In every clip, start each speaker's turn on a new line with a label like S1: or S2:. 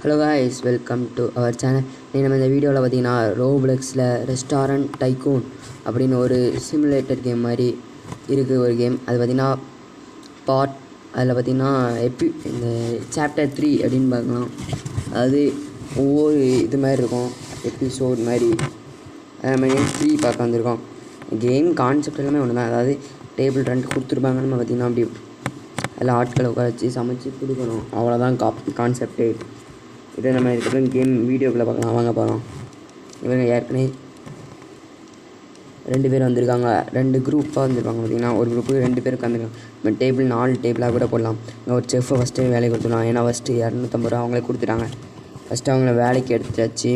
S1: Hello guys, welcome to our channel. நம்ம இந்த வீடியோவில் பார்த்தீங்கன்னா ரோப்ளக்ஸில் ரெஸ்டாரண்ட் டைக்கூன் அப்படின்னு ஒரு சிமுலேட்டர் கேம் மாதிரி இருக்குது ஒரு கேம். அது பார்த்திங்கன்னா அதில் பார்த்திங்கன்னா இந்த சாப்டர் 3 அப்படின்னு பார்க்கலாம். அதாவது ஒவ்வொரு இது மாதிரி இருக்கும், எபிசோட் மாதிரி. நம்ம 3 பார்க்க வந்திருக்கோம். கேம் கான்செப்ட் எல்லாமே ஒன்று தான். அதாவது டேபிள் ரெண்ட் கொடுத்துருப்பாங்க, நம்ம பார்த்திங்கன்னா அப்படி அதில் ஆட்களை உட்கார வச்சு சமைச்சு கொடுக்கணும், அவ்வளோதான் கான்செப்ட்டு. இதை நம்ம இதுக்கப்புறம் கேம் வீடியோக்குள்ளே பார்க்கலாம், வாங்க போகிறோம். இவங்க ஏற்கனவே 2 பேர் வந்திருக்காங்க, 2 குரூப்பாக வந்திருக்காங்க. பார்த்திங்கன்னா ஒரு குரூப்புக்கு 2 பேர் உட்காந்துருக்காங்க. நம்ம டேபிள் 4 டேபிளாக கூட போடலாம். இங்கே ஒரு செஃப்பை ஃபஸ்ட்டு வேலைக்கு கொடுத்துடலாம். ஏன்னா ஃபஸ்ட்டு 250 ரூபா அவங்களே கொடுத்துட்டாங்க. ஃபஸ்ட்டு அவங்கள வேலைக்கு எடுத்துட்டாச்சு.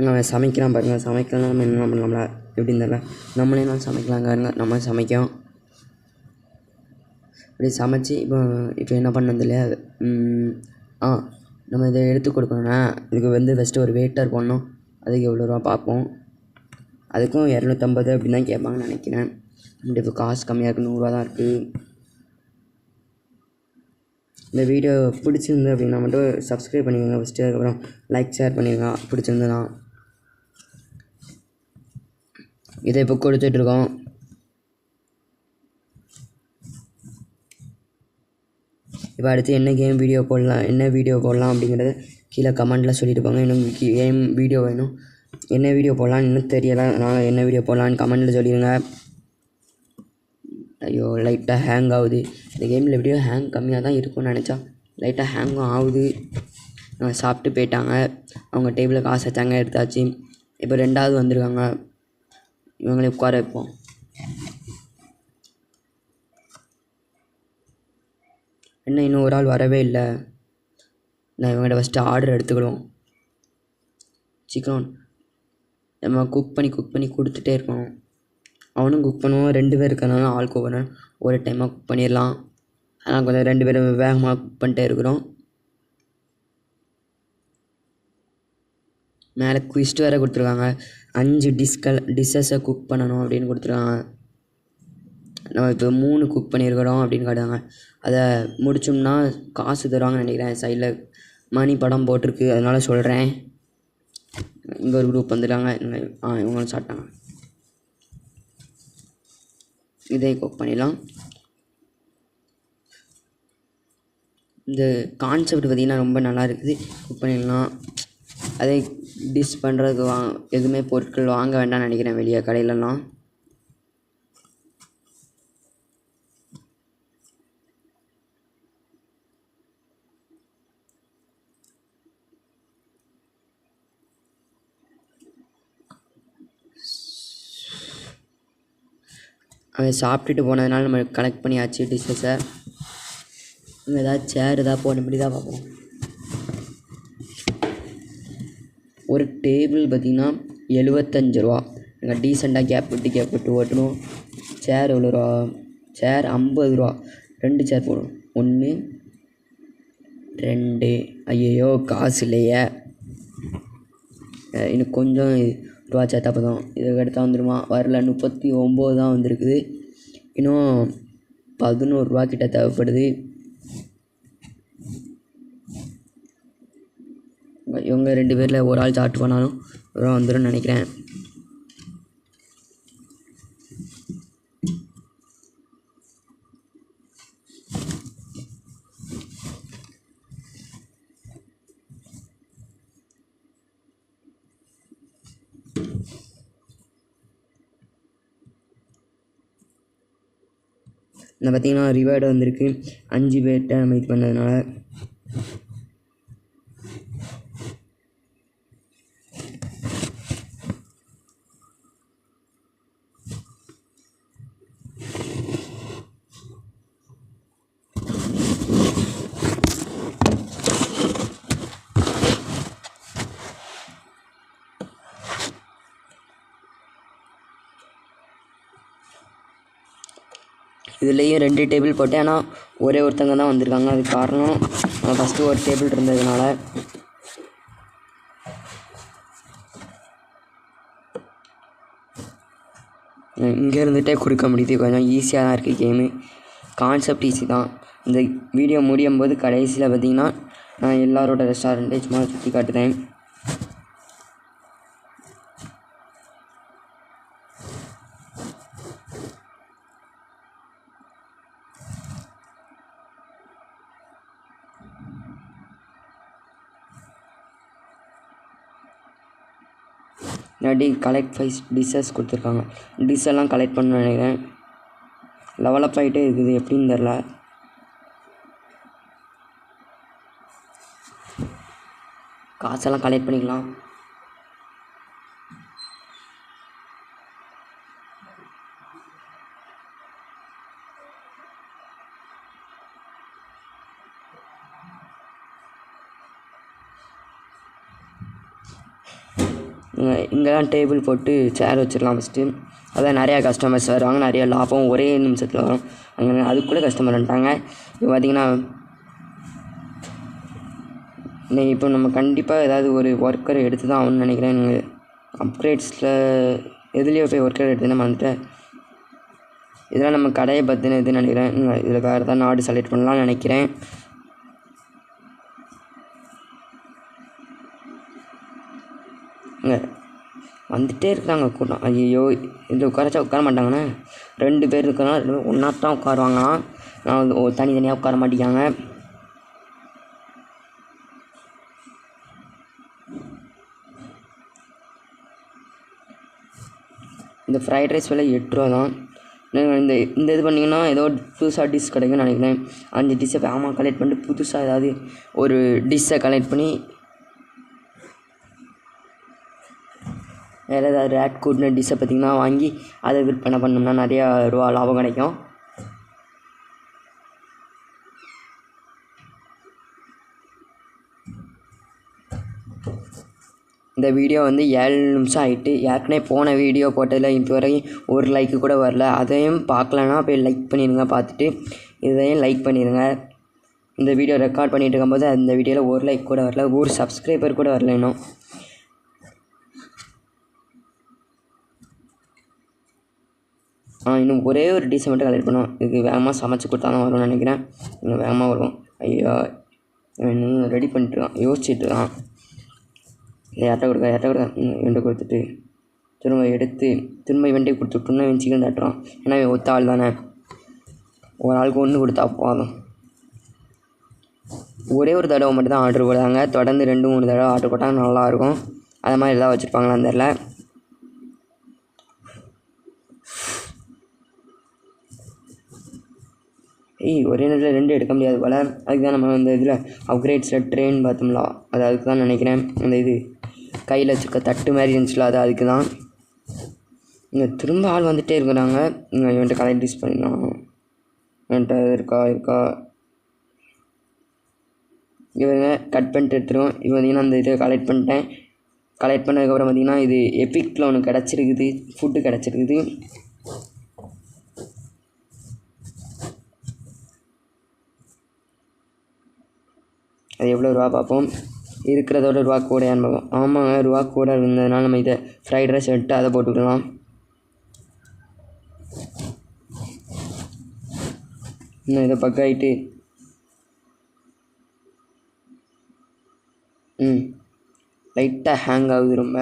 S1: நம்ம சமைக்கலாம் பாருங்கள். சமைக்கலாம் நம்ம என்ன பண்ணலாம்ல, எப்படின்னு தெரியல. நம்மளே நான் சமைக்கலாங்க. நம்ம சமைக்கோம் இப்படி சமைச்சி இப்போ என்ன பண்ணது இல்லையா, நம்ம இதை எடுத்து கொடுக்கணுன்னா இதுக்கு ஃபஸ்ட்டு ஒரு வெயிட்டர் போடணும். அதுக்கு எவ்வளோ ரூபா பார்ப்போம். அதுக்கும் 250 அப்படின்னு தான் கேட்பாங்கன்னு நினைக்கிறேன். இப்போ காசு கம்மியாக இருக்குது, 100 ரூபா தான் இருக்குது. இந்த வீடியோ பிடிச்சிருந்து அப்படின்னா மட்டும் சப்ஸ்கிரைப் பண்ணிக்கோங்க ஃபஸ்ட்டு. அதுக்கப்புறம் லைக் ஷேர் பண்ணிடுங்க பிடிச்சிருந்துன்னா. இதை இப்போ கொடுத்துட்ருக்கோம். இப்போ அடுத்து என்ன வீடியோ போடலாம் அப்படிங்கிறத கீழே கமெண்ட்டில் சொல்லிட்டு போங்க. இன்னும் கேம் வீடியோ வேணும், என்ன வீடியோ போடலான்னு இன்னும் தெரியலை. அதனால் என்ன வீடியோ போடலான்னு கமெண்ட்டில் சொல்லிடுங்க. ஐயோ, லைட்டாக ஹேங் ஆகுது இந்த கேமில். எப்படியோ ஹேங் கம்மியாக தான் இருக்கும்னு நினச்சா லைட்டாக ஹேங்கும் ஆகுது. சாப்பிட்டு போயிட்டாங்க, அவங்க டேபிளில் காசு வச்சாங்க, எடுத்தாச்சு. இப்போ 2வது வந்திருக்காங்க, இவங்களே உட்கார வைப்போம். என்ன இன்னும் ஒரு ஆள் வரவே இல்லை. நான் இவங்கள்ட்ட ஃபஸ்ட்டு ஆர்டர் எடுத்துக்கிடுவோம். சிக்கன் நம்ம குக் பண்ணி கொடுத்துட்டே இருக்கணும். அவனும் குக் பண்ணுவோம். 2 பேர் இருக்கிறனால ஆள் கூப்பிட்றேன், ஒரு டைமாக குக் பண்ணிடலாம். ஆனால் கொஞ்சம் 2 பேரும் வேகமாக குக் பண்ணிட்டே இருக்கிறோம். மேலே குவிஸ்ட் வேறு கொடுத்துருக்காங்க. 5 டிஷ்ஷஸை குக் பண்ணணும் அப்படின்னு கொடுத்துருக்காங்க. நம்ம இப்போ 3 குக் பண்ணியிருக்கிறோம் அப்படின்னு காட்டுவாங்க. அதை முடிச்சோம்னா காசு தருவாங்கன்னு நினைக்கிறேன். சைடில் மணி படம் போட்டிருக்கு, அதனால் சொல்கிறேன். இங்கே ஒரு குரூப் வந்துட்டாங்க, இவங்களும் சாப்பிட்டாங்க. இதை குக் பண்ணிடலாம். இந்த கான்செப்ட் பார்த்திங்கன்னா ரொம்ப நல்லா இருக்குது. குக் பண்ணிடலாம். அதே டிஷ் பண்ணுறதுக்கு எதுவுமே பொருட்கள் வாங்க வேண்டாம்னு நினைக்கிறேன் வெளியே கடையிலலாம். அவன் சாப்பிட்டுட்டு போனதுனால நம்ம கலெக்ட் பண்ணியாச்சு டிஷ்ஷஸை. இங்கே ஏதாவது சேர் ஏதாவது போன இப்படி தான் பார்ப்போம். ஒரு டேபிள் பார்த்திங்கன்னா 75 ரூபா. நாங்கள் டீசெண்டாக கேப் விட்டு ஓட்டணும். சேர் எவ்வளோ ரூபா? சேர் 50 ரூபா. 2 சேர் போடணும். 1 2. ஐயோ, காசு இல்லையே. இன்னும் கொஞ்சம் ரூபா சேர்த்தா போதும். இதுக்கு எடுத்தால் வந்துடுமா? வரல. 39 தான் வந்திருக்குது. இன்னும் 11 ரூபா கிட்ட தேவைப்படுது. இவங்க 2 பேரில் ஒரு ஆள் சாப்பிட்டு போனாலும் ரூபா வந்துடும் நினைக்கிறேன். இந்த பார்த்திங்கன்னா ரிவார்டு வந்திருக்கு 5 பேர்கிட்ட நம்ம இது பண்ணதுனால. இதுலேயும் 2 டேபிள் போட்டேன், ஆனால் ஒரே ஒருத்தங்க தான் வந்திருக்காங்க. அதுக்கு காரணம் ஃபஸ்ட்டு ஒரு டேபிள் இருந்ததுனால. இங்கே இருந்துகிட்டே கொடுக்க முடியுது. கொஞ்சம் ஈஸியாக தான் இருக்குது கேமு. கான்செப்ட் ஈஸி தான். இந்த வீடியோ முடியும் போது கடைசியில் பார்த்திங்கன்னா நான் எல்லாரோட ரெஸ்டாரண்ட்டை சும்மா சுற்றி காட்டுறேன். இல்லாட்டி கலெக்ட் 5 டிஷ்ஷஸ் கொடுத்துருக்காங்க. டிஷ்ஷெல்லாம் கலெக்ட் பண்ண நினைக்கிறேன். லெவலப் ஆகிட்டே இருக்குது, எப்படின்னு தெரில. காசெல்லாம் கலெக்ட் பண்ணிக்கலாம். இங்கே தான் டேபிள் போட்டு சேர் வச்சிடலாம் ஃபஸ்ட்டு. அதான் நிறையா கஸ்டமர்ஸ் வருவாங்க, நிறைய லாபம் ஒரே நிமிஷத்தில் வரும். அங்கே அதுக்குள்ளே கஸ்டமர் வந்துட்டாங்க. இப்போ பார்த்திங்கன்னா இப்போ நம்ம கண்டிப்பாக ஏதாவது ஒரு ஒர்க்கர் எடுத்து தான் ஆகணும்னு நினைக்கிறேன். அப்கிரேட்ஸில் எதுலேயோ போய் ஒர்க்கர் எடுத்துன்னு வந்துட்டேன். இதெல்லாம் நம்ம கடையை பற்றின இதுன்னு நினைக்கிறேன். இதில் வேறு தான் நாடு செலக்ட் பண்ணலாம்னு நினைக்கிறேன். வந்துகிட்டே இருக்கிறாங்க கூட்டம். ஐயோ, இதில் உட்கார மாட்டாங்கண்ணே. 2 பேர் இருக்கிறனால 2 பேர் ஒன்றா தான் உட்காருவாங்களாம். நான் தனித்தனியாக உட்கார மாட்டேங்காங்க. இந்த ஃப்ரைட் ரைஸ் விலை 8 ரூபா தான். இந்த இது பண்ணிங்கன்னா ஏதோ புதுசாக டிஷ் கிடைக்கும்னு நினைக்கிறேன். 5 டிஷ்ஷை வேகமாக கலெக்ட் பண்ணிட்டு புதுசாக ஏதாவது ஒரு டிஷ்ஷை கலெக்ட் பண்ணி வேறு ஏதாவது ரேட் கூட்டின டிஷ்ஷை பார்த்திங்கன்னா வாங்கி அதை விற்பனை பண்ணோம்னா நிறையா ரூபா லாபம் கிடைக்கும். இந்த வீடியோ வந்து 7 நிமிஷம் ஆகிட்டு. ஏற்கனவே போன வீடியோ போட்டதில் இப்போ வரைக்கும் ஒரு லைக்கு கூட வரல. அதையும் பார்க்கலன்னா போய் லைக் பண்ணிடுங்க. பார்த்துட்டு இதையும் லைக் பண்ணிடுங்க. இந்த வீடியோ ரெக்கார்ட் பண்ணிகிட்டு இருக்கும்போது அந்த வீடியோவில் ஒரு லைக் கூட வரல, ஒரு சப்ஸ்கிரைபர் கூட வரல இன்னும். இன்னும் ஒரே ஒரு டிஷ்ஷை மட்டும் கலெக்ட் பண்ணுவோம். இதுக்கு வேகமாக சமைச்சு கொடுத்தா தான் வரும்னு நினைக்கிறேன். இன்னும் வேகமாக வருவோம். ஐயோ, இன்னும் ரெடி பண்ணிட்டுருக்கான், யோசிச்சுட்டுருக்கான். யார்கிட்ட கொடுக்க இவன்ட்ட கொடுத்துட்டு திரும்ப எடுத்து திரும்ப இவன்ட்டே கொடுத்துட்டோன்னா இவன் சீக்கிரம் தட்டுறான். ஏன்னா இவன் ஒத்த ஆள் தானே, ஒரு ஆளுக்கு 1 கொடுத்தா போதும். ஒரே ஒரு தடவை மட்டும் தான் ஆர்டர் போடுறாங்க. தொடர்ந்து 2-3 தடவை ஆர்டர் போட்டால் நல்லாயிருக்கும். அது மாதிரி எதாவது வச்சுருப்பாங்களான்னு தெரில. ஒரே நேரத்தில் 2 எடுக்க முடியாது போல். அதுக்கு தான் நம்ம இந்த இதில் அப்கிரேட்ஸில் ட்ரெயின் பார்த்தோம்ல, அது அதுக்கு தான் நினைக்கிறேன். அந்த இது கையில் வச்சுருக்க தட்டு மாதிரி இருந்துச்சுல, அது அதுக்கு தான். இங்கே திரும்ப ஆள் வந்துகிட்டே இருக்கிறாங்க. இங்கே இவன்ட்ட கலெக்ட் டிஷ் பண்ணிடலாம். இவன்ட்ட இருக்கா இவங்க கட் பண்ணிட்டு எடுத்துருவோம். இப்போ பார்த்திங்கன்னா அந்த இதை கலெக்ட் பண்ணிட்டேன். கலெக்ட் பண்ணதுக்கப்புறம் பார்த்திங்கன்னா இது எபிக்கில் ஒன்று கிடச்சிருக்குது, ஃபுட்டு கிடச்சிருக்குது. அது எவ்வளோ ரூபா பார்ப்போம். இருக்கிறதோட ரூபா கூடையான்னு பார்ப்போம். ஆமாங்க, ரூபா கூட இருந்ததுனால நம்ம இதை ஃப்ரைட் ரைஸ் எடுத்து அதை போட்டுக்கலாம். இன்னும் இதை பக்காயிட்டு லைட்டாக ஹேங் ஆகுது ரொம்ப.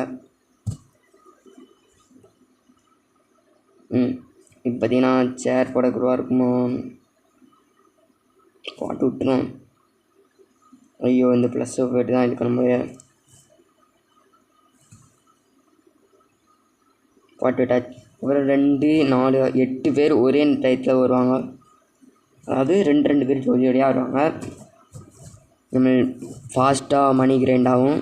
S1: இப்போ பார்த்தீங்கன்னா சேர் போடக்கு ரூபா இருக்குமா, போட்டு விட்டுரும். ஐயோ, இந்த ப்ளஸ் போய்ட்டு தான் இது நம்ம போட்டு விட்டாச்சு. அப்புறம் 2, 4, 8 பேர் ஒரே டயத்தில் வருவாங்க. அதாவது 2 பேர் ஜோடி ஜோடியாக வருவாங்க. நம்ம ஃபாஸ்ட்டாக மணி கிரைண்ட் ஆகும்.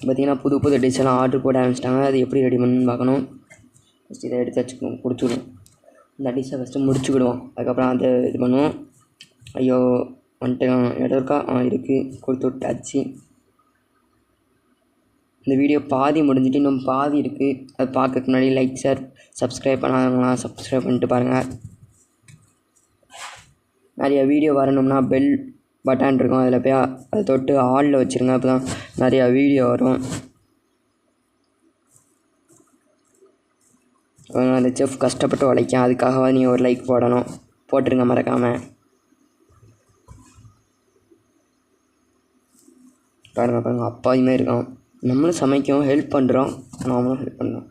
S1: பார்த்திங்கன்னா புது டிஷ்ஷெல்லாம் ஆர்டர் போட ஆரம்பிச்சிட்டாங்க. அது எப்படி ரெடி பண்ணணும்னு பார்க்கணும். ஃபஸ்ட்டு இதை எடுத்து வச்சுக்கணும், கொடுத்துடுவோம். இந்த டிஷ்ஷை ஃபஸ்ட்டு முடிச்சுக்கிடுவோம். அதுக்கப்புறம் அதை இது பண்ணுவோம். ஐயோ, வந்துட்டு இடம் இருக்கா? இருக்குது, கொடுத்து விட்டாச்சு. இந்த வீடியோ பாதி முடிஞ்சிட்டு இன்னும் பாதி இருக்குது. அது பார்க்கறதுக்கு முன்னாடி லைக், ஷேர், சப்ஸ்கிரைப் பண்ணாதவங்களாம் சப்ஸ்கிரைப் பண்ணிட்டு பாருங்கள். நிறைய வீடியோ வரணும்னா பெல் பட்டன் இருக்கும், அதில் போய் அதை தொட்டு ஆலில் வச்சுருங்க. அப்போ தான் நிறையா வீடியோ வரும். அந்த செஃப் கஷ்டப்பட்டு உழைக்கும், அதுக்காக நீங்கள் ஒரு லைக் போடணும். போட்டுருங்க மறக்காமல். பாருங்கள் அப்பாயுமே இருக்கான். நம்மளும் சமைக்கவும் ஹெல்ப் பண்ணுறோம், நாமளும் ஹெல்ப் பண்ணுறோம்.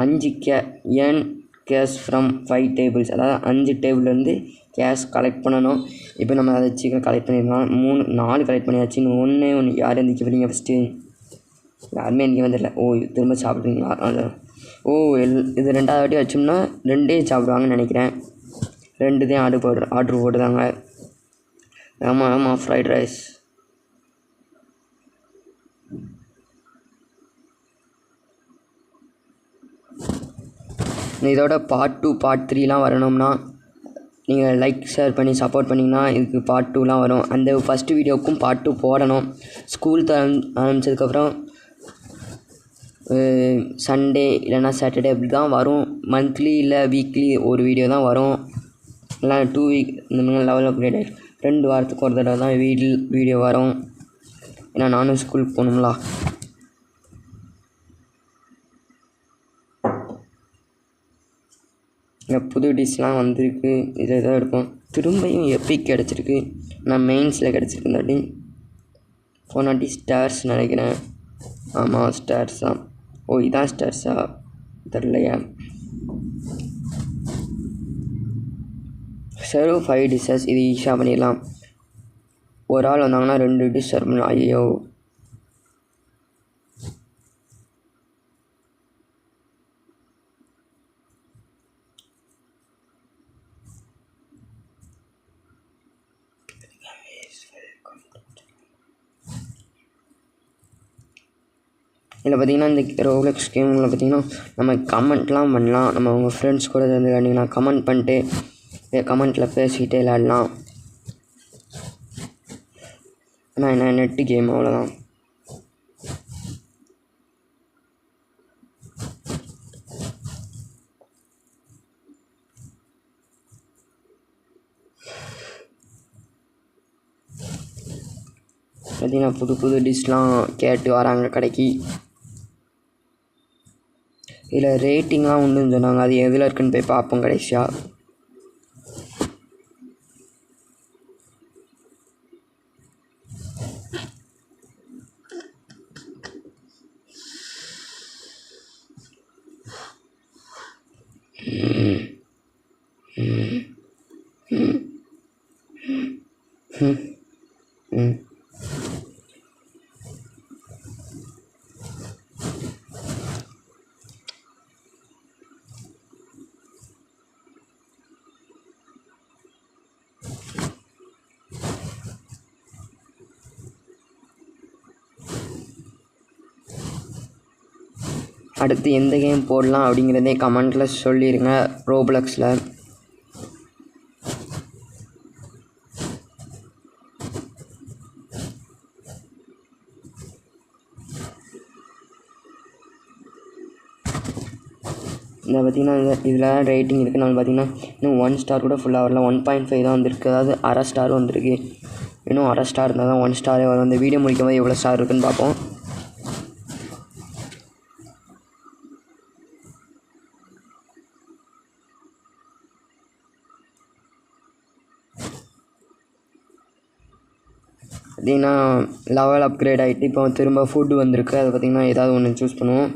S1: 5 கேஷ் ஃப்ரம் 5 டேபிள்ஸ், அதாவது 5 டேபிள்லேருந்து கேஷ் கலெக்ட் பண்ணணும். இப்போ நம்ம அதை சீக்கிரம் கலெக்ட் பண்ணிடலாம். 4 கலெக்ட் பண்ணியாச்சு. இன்னும் ஒன்று யார் எந்திரிக்க போகிறீங்க ஃபஸ்ட்டு? யாருமே எந்திரிக்க வந்துடல. திரும்ப சாப்பிட்றீங்களா? இது 2வது வாட்டி வச்சோம்னா 2 சாப்பிடுவாங்கன்னு நினைக்கிறேன். 2 தான் ஆர்டர் போட்டுதாங்க. ஆமாம் ஃப்ரைட் ரைஸ். இதோட பார்ட் 2 பார்ட் 3லாம் வரணும்னா நீங்கள் லைக் ஷேர் பண்ணி சப்போர்ட் பண்ணிங்கன்னா இதுக்கு பார்ட் 2லாம் வரும். அந்த ஃபஸ்ட்டு வீடியோவுக்கும் பார்ட் 2 போடணும். ஸ்கூல் ஆரம்பித்ததுக்கப்புறம் சண்டே இல்லைன்னா சாட்டர்டே அப்படி தான் வரும். மந்த்லி இல்லை வீக்லி ஒரு வீடியோ தான் வரும். இல்லை 2 வீக் இந்த மாதிரி லெவல் அப்கிரேட் 2 வாரத்துக்கு ஒரு தடவை தான் வீடியோ வரும். ஏன்னா நானும் ஸ்கூலுக்கு போகணுங்களா. இங்கே புது டிஷ்லாம் வந்திருக்கு. இதில் தான் இருக்கும். திரும்பியும் எப்பிக் கிடச்சிருக்கு. நான் மெயின்ஸில் கிடச்சிருக்கு. இந்த வாட்டி 490 ஸ்டார்ஸ் நினைக்கிறேன். ஆமாம் ஸ்டார்ஸ் தான். இதான் ஸ்டார்ஸா தெரிலையா. Serve 5 dishes. இது ஈஸியாக பண்ணிடலாம். ஒரு ஆள் வந்தாங்கன்னா 2 டிஷ் சர்வ் பண்ணலாம். ஐயோ இதில் பார்த்திங்கன்னா இந்த ரோப்ளக்ஸ் கேமில் பார்த்திங்கன்னா நம்ம கமெண்ட்லாம் பண்ணலாம். நம்ம உங்கள் ஃப்ரெண்ட்ஸ் கூட இருந்து கண்டிங்கன்னா கமெண்ட் பண்ணிட்டு கமெண்ட்டில் பேசிக்கிட்டே விளாடலாம். ஆனால் என்ன நெட்டு கேம் அவ்வளோதான். பார்த்திங்கன்னா புது டிஷ்லாம் கேட்டு வராங்க கடைக்கு. இதில் ரேட்டிங்லாம் உண்டுன்னு சொன்னாங்க. அது எதில் இருக்குன்னு போய் பார்ப்போம் கடைசியாக. அடுத்து எந்த கேம் போடலாம் அப்படிங்கிறதே கமெண்ட்டில் சொல்லிடுங்க. ரோப்ளக்ஸில் இந்த பார்த்திங்கன்னா இதில் ரேட்டிங் இருக்குது. நான் பார்த்திங்கன்னா இன்னும் 1 ஸ்டார் கூட ஃபுல்லாக வரல. 1.5 தான் வந்திருக்கு. அதாவது அரை ஸ்டார் வந்திருக்கு. இன்னும் அரை ஸ்டார் இருந்தால் தான் 1 ஸ்டாரே வரும். இந்த வீடியோ முடிக்கும் போது எவ்வளோ ஸ்டார் இருக்குதுன்னு பார்ப்போம். பார்த்திங்கன்னா லெவல் அப்கிரேட் ஆகிட்டு இப்போ திரும்ப ஃபுட்டு வந்திருக்கு. அது பார்த்திங்கன்னா ஏதாவது ஒன்று சூஸ் பண்ணுவோம்.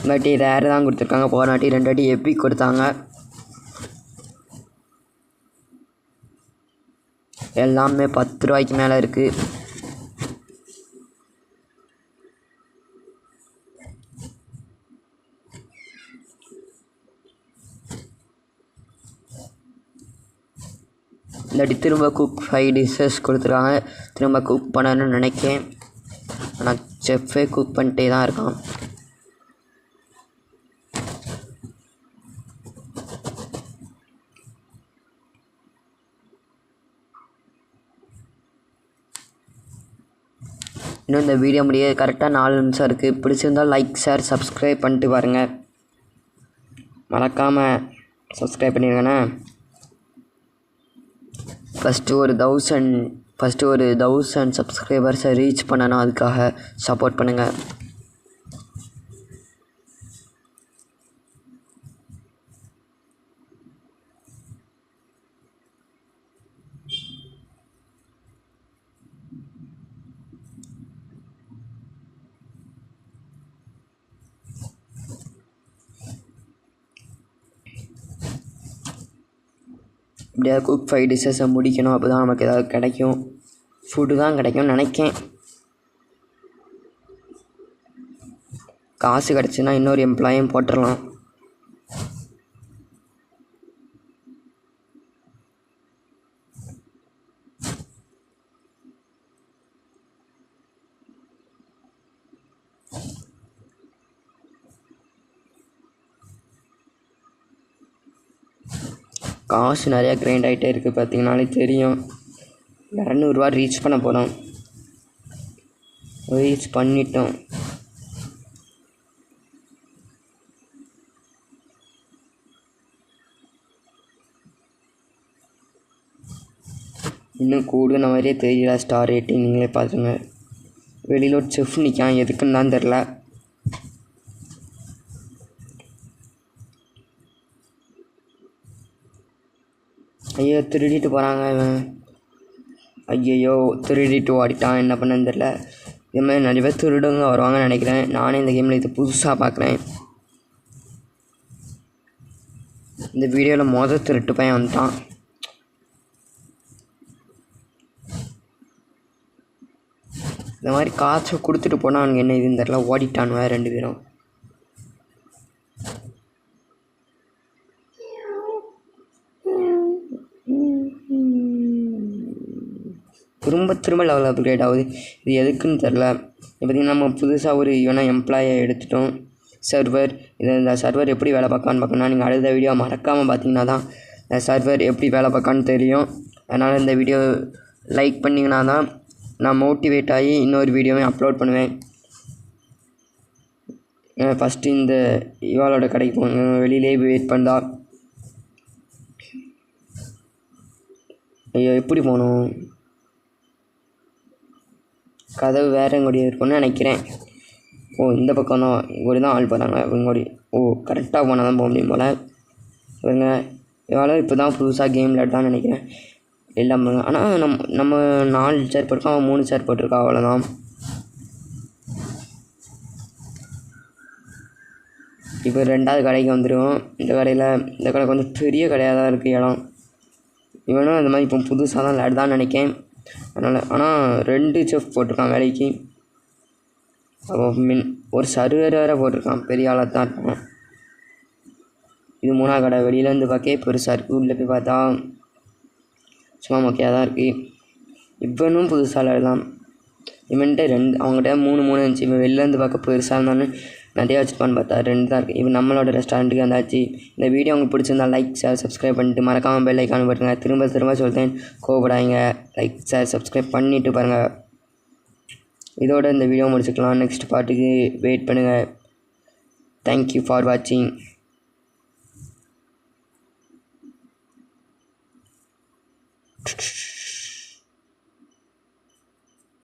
S1: இல்லாட்டி ரேர் தான் கொடுத்துருக்காங்க. போன வாட்டி 2 வாட்டி எப்பிக் கொடுத்தாங்க. எல்லாமே 10 ரூபாய்க்கு மேலே இருக்குது. இல்லாட்டி திரும்ப குக் 5 டிஷ்ஷஸ் கொடுத்துருக்காங்க. திரும்ப குக் பண்ணணும்னு நினைக்கிறேன். ஆனால் செஃப்பே குக் பண்ணிட்டே தான் இருக்கான். இன்னும் இந்த வீடியோ முடிய கரெக்டாக 4 நிமிஷம் இருக்குது. பிடிச்சிருந்தால் லைக் ஷேர் சப்ஸ்கிரைப் பண்ணிட்டு பாருங்கள். மறக்காமல் சப்ஸ்கிரைப் பண்ணிடுங்கண்ணே. ஃபஸ்ட்டு ஒரு 1000 சப்ஸ்கிரைபர்ஸை ரீச் பண்ணணும். அதுக்காக சப்போர்ட் பண்ணுங்கள். இப்படியா குக் 5 டிஷ்ஷஸை முடிக்கணும். அப்போ தான் நமக்கு ஏதாவது கிடைக்கும். ஃபுட்டு தான் கிடைக்கும்னு நினைக்கேன். காசு கிடச்சுன்னா இன்னொரு எம்ப்ளாயும் போட்டுடலாம். காசு நிறையா கிரைண்ட் ஆகிட்டே இருக்குது. பார்த்தீங்கன்னாலே தெரியும். 200 ரீச் பண்ண போகிறோம். ரீச் பண்ணிட்டோம். இன்னும் கூடுன மாதிரியே தெரியல. ஸ்டார் ரேட்டிங் நீங்களே பார்த்துங்க. வெளியில் ஒரு செஃப் நிற்கான். எதுக்குன்னு தான் தெரில. ஐயோ திருடிட்டு போகிறாங்க இவன். ஐயோ திருடிட்டு ஓடிட்டான். என்ன பண்ணன்னு தெரில. இதுமாதிரி நிறைய பேர் திருடுங்க வருவாங்கன்னு நினைக்கிறேன். நானே இந்த கேமில் இது புதுசாக பார்க்குறேன். இந்த வீடியோவில் திருட்டு பையன் வந்துட்டான். இந்த மாதிரி காசை கொடுத்துட்டு போனால் அவனுக்கு என்ன இதுன்னு தெரில. ஓடிட்டானுவ 2 பேரும். திரும்ப லெவல் அப்கிரேட் ஆகுது. இது எதுக்குன்னு தெரில. இப்போ பார்த்திங்கன்னா நம்ம புதுசாக ஒரு எம்ப்ளாயை எடுத்துட்டோம். சர்வர் இந்த சர்வர் எப்படி வேலை பார்க்கணும்னா நீங்கள் அடுத்த வீடியோ மறக்காமல் பார்த்தீங்கன்னா தான் இந்த சர்வர் எப்படி வேலை பார்க்கணும்னு தெரியும். அதனால் இந்த வீடியோ லைக் பண்ணிங்கன்னா தான் நான் மோட்டிவேட் ஆகி இன்னொரு வீடியோவே அப்லோட் பண்ணுவேன். ஃபஸ்ட்டு இந்த இவாளோட கடைக்கு போங்க. வெளியிலே வெயிட் பண்ணா. ஐயோ எப்படி போகணும்? கதவு வேறு எங்கோடைய இருக்குன்னு நினைக்கிறேன். இந்த பக்கம் தான் இங்கோடி தான் ஆள் போகிறாங்க. இவங்கோடி கரெக்டாக போனால் தான் போக முடியும் போல். இவங்க இவ்வளோ இப்போ தான் புதுசாக கேம் விளையாடுதான்னு நினைக்கிறேன். எல்லாம் ஆனால் நம்ம 4 சேர் போட்டிருக்கோம். அவன் 3 சேர் போட்டிருக்கா. அவ்வளோதான். இப்போ 2வது கடைக்கு வந்துடுவோம். இந்த கடை கொஞ்சம் பெரிய கடையாக தான் இருக்குது இடம். இவனும் இந்த மாதிரி இப்போ புதுசாக தான் விளையாடுதான்னு நினைக்கிறேன். அதனால் ஆனால் 2 செஃப் போட்டிருக்கான் வேலைக்கு. அப்போ ஒரு சர்வர் வேறு போட்டிருக்கான். பெரிய ஆளாக தான் இருக்கான். இது 3வது கடை. வெளியிலேருந்து பார்க்க பெருசாக இருக்குது. உள்ளே போய் பார்த்தா சும்மா மொக்கையாக தான் இருக்குது. இவனும் புதுசாக விளையாடலாம். இவன்ட்டு 2 அவங்ககிட்ட 3 இருந்துச்சு. இப்போ வெளிலேருந்து பார்க்க பெருசாக இருந்தாலும் நிறையா வச்சுருப்பான்னு பார்த்தா 2 தான் இருக்குது. இப்போ நம்மளோட ரெஸ்டாரண்ட்டுக்கு வந்தாச்சு. இந்த வீடியோ உங்களுக்கு பிடிச்சிருந்தா லைக் ஷேர் சப்ஸ்கிரைப் பண்ணிட்டு மறக்காமல் பெல் ஐக்கான் பட்டுங்க. திரும்ப சொல்கிறேன், கோபப்படாதீங்க. லைக் ஷேர் சப்ஸ்கிரைப் பண்ணிவிட்டு பாருங்கள். இதோட இந்த வீடியோ முடிச்சுக்கலாம். நெக்ஸ்ட் பார்ட்டுக்கு வெயிட் பண்ணுங்கள். தேங்க்யூ ஃபார் வாட்சிங்.